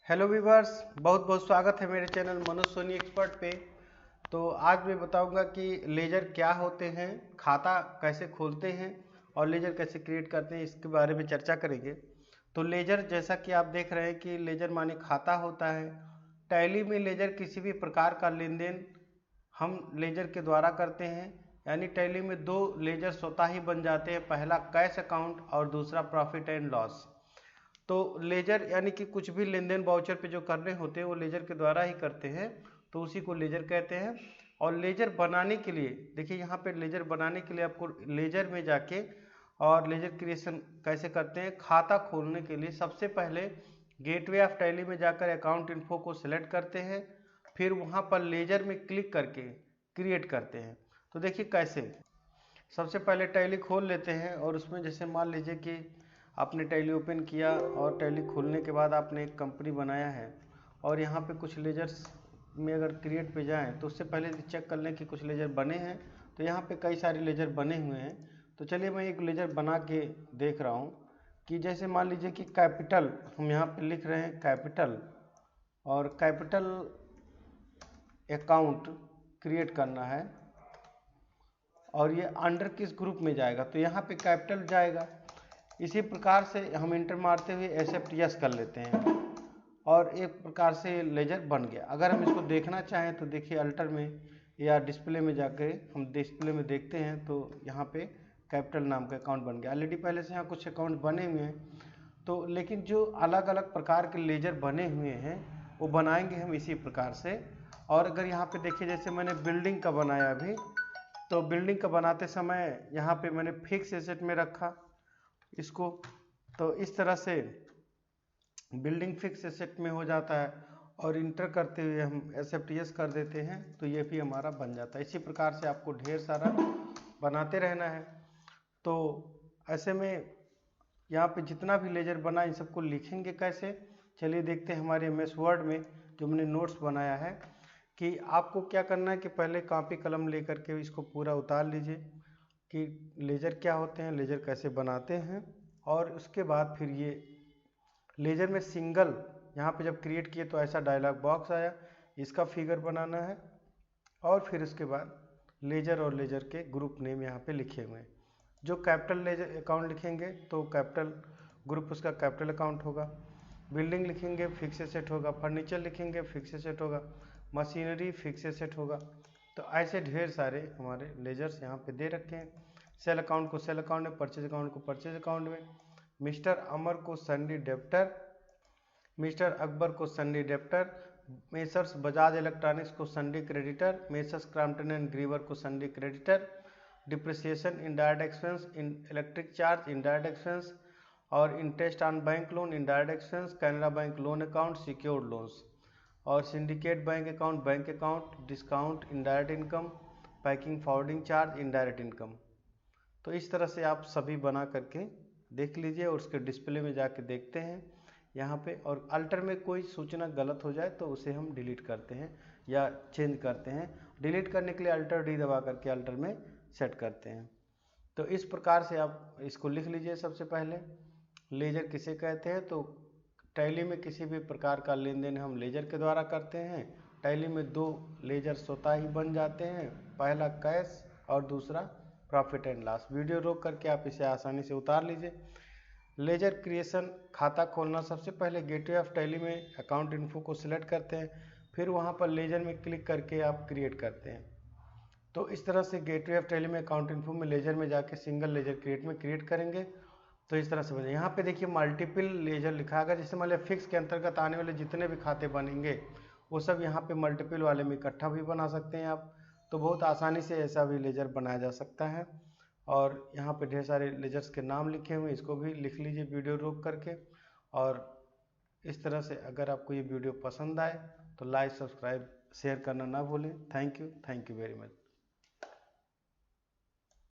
Hello viewers, बहुत बहुत स्वागत है मेरे चैनल मनोज सोनी एक्सपर्ट पे। तो आज मैं बताऊंगा कि लेजर क्या होते हैं, खाता कैसे खोलते हैं और लेजर कैसे क्रिएट करते हैं, इसके बारे में चर्चा करेंगे। तो लेजर, जैसा कि आप देख रहे हैं कि लेजर माने खाता होता है। टैली में लेजर किसी भी प्रकार का लेन देन हम लेजर के द्वारा करते हैं। यानी टैली में दो लेजर स्वतः ही बन जाते हैं, पहला कैश अकाउंट और दूसरा प्रॉफिट एंड लॉस। तो लेजर यानी कि कुछ भी लेन देन वाउचर पे जो करने होते हैं वो लेजर के द्वारा ही करते हैं, तो उसी को लेजर कहते हैं। और लेजर बनाने के लिए देखिए, यहाँ पे लेजर बनाने के लिए आपको लेजर में जाके और लेजर क्रिएशन कैसे करते हैं। खाता खोलने के लिए सबसे पहले गेटवे ऑफ टैली में जाकर अकाउंट इन्फो को सिलेक्ट करते हैं, फिर वहाँ पर लेजर में क्लिक करके क्रिएट करते हैं। तो देखिए कैसे, सबसे पहले टैली खोल लेते हैं और उसमें जैसे मान लीजिए कि आपने टैली ओपन किया और टैली खोलने के बाद आपने एक कंपनी बनाया है और यहाँ पे कुछ लेजर्स में अगर क्रिएट पे जाएं तो उससे पहले चेक कर लें कि कुछ लेजर बने हैं। तो यहाँ पे कई सारे लेजर बने हुए हैं। तो चलिए मैं एक लेजर बना के देख रहा हूँ कि जैसे मान लीजिए कि कैपिटल, हम यहाँ पे लिख रहे हैं कैपिटल, और कैपिटल अकाउंट क्रिएट करना है और ये अंडर किस ग्रुप में जाएगा, तो यहाँ पे कैपिटल जाएगा। इसी प्रकार से हम इंटर मारते हुए एक्सेप्ट यस कर लेते हैं और एक प्रकार से लेजर बन गया। अगर हम इसको देखना चाहें तो देखिए अल्टर में या डिस्प्ले में जाकर हम डिस्प्ले में देखते हैं तो यहाँ पे कैपिटल नाम का अकाउंट बन गया। ऑलरेडी पहले से यहाँ कुछ अकाउंट बने हुए हैं, तो लेकिन जो अलग अलग प्रकार के लेजर बने हुए हैं वो बनाएंगे हम इसी प्रकार से। और अगर यहाँ पे देखिए, जैसे मैंने बिल्डिंग का बनाया अभी, तो बिल्डिंग का बनाते समय यहाँ पे मैंने फिक्स एसेट में रखा इसको, तो इस तरह से बिल्डिंग फिक्स एसेट में हो जाता है और इंटर करते हुए हम एक्सेप्ट यस कर देते हैं तो ये भी हमारा बन जाता है। इसी प्रकार से आपको ढेर सारा बनाते रहना है। तो ऐसे में यहाँ पे जितना भी लेजर बना इन सबको लिखेंगे कैसे, चलिए देखते हैं हमारे एमएस वर्ड में जो मैंने नोट्स बनाया है। कि आपको क्या करना है कि पहले कॉपी कलम लेकर के इसको पूरा उतार लीजिए कि लेजर क्या होते हैं, लेजर कैसे बनाते हैं। और उसके बाद फिर ये लेजर में सिंगल यहाँ पे जब क्रिएट किए तो ऐसा डायलॉग बॉक्स आया, इसका फिगर बनाना है। और फिर उसके बाद लेजर और लेजर के ग्रुप नेम यहाँ पे लिखे हुए हैं। जो कैपिटल लेजर अकाउंट लिखेंगे तो कैपिटल ग्रुप उसका कैपिटल अकाउंट होगा, बिल्डिंग लिखेंगे फिक्स एसेट होगा, फर्नीचर लिखेंगे फिक्स एसेट होगा, मशीनरी फिक्स एसेट होगा। तो ऐसे ढेर सारे हमारे लेजर्स यहाँ पे दे रखे हैं। सेल अकाउंट को सेल अकाउंट में, परचेज अकाउंट को परचेज अकाउंट में, मिस्टर अमर को सन्डी डेप्टर, मिस्टर अकबर को sundry debtor, messrs Bajaj electronics को sundry creditor, messrs Crompton and Greaves को sundry creditor, depreciation indirect expense, electric charge indirect expense, और interest on bank loan indirect expense, Canara bank loan account secured loans, और syndicate bank account discount indirect income, packing forwarding charge indirect income. तो इस तरह से आप सभी बना करके देख लीजिए और उसके डिस्प्ले में जाके देखते हैं यहाँ पे। और अल्टर में कोई सूचना गलत हो जाए तो उसे हम डिलीट करते हैं या चेंज करते हैं। डिलीट करने के लिए अल्टर डी दबा करके अल्टर में सेट करते हैं। तो इस प्रकार से आप इसको लिख लीजिए। सबसे पहले लेजर किसे कहते हैं, तो टैली में किसी भी प्रकार का लेन देन हम लेजर के द्वारा करते हैं। टैली में दो लेजर स्वतः ही बन जाते हैं, पहला कैश और दूसरा प्रॉफिट एंड लॉस। वीडियो रोक करके आप इसे आसानी से उतार लीजिए। लेजर क्रिएशन, खाता खोलना, सबसे पहले गेटवे ऑफ टैली में अकाउंट इन्फो को सिलेक्ट करते हैं, फिर वहाँ पर लेजर में क्लिक करके आप क्रिएट करते हैं। तो इस तरह से गेटवे ऑफ टैली में अकाउंट इन्फो में लेजर में जाके सिंगल लेजर क्रिएट में क्रिएट करेंगे तो इस तरह से बने। यहाँ पे देखिए मल्टीपल लेजर लिखा है, जैसे मान लिया फिक्स के अंतर्गत आने वाले जितने भी खाते बनेंगे वो सब यहाँ पे मल्टीपल वाले में इकट्ठा भी बना सकते हैं आप। तो बहुत आसानी से ऐसा भी लेजर बनाया जा सकता है। और यहाँ पे ढेर सारे लेजर्स के नाम लिखे हुए हैं, इसको भी लिख लीजिए वीडियो रोक करके। और इस तरह से अगर आपको ये वीडियो पसंद आए तो लाइक सब्सक्राइब शेयर करना ना भूलें। Thank you very much.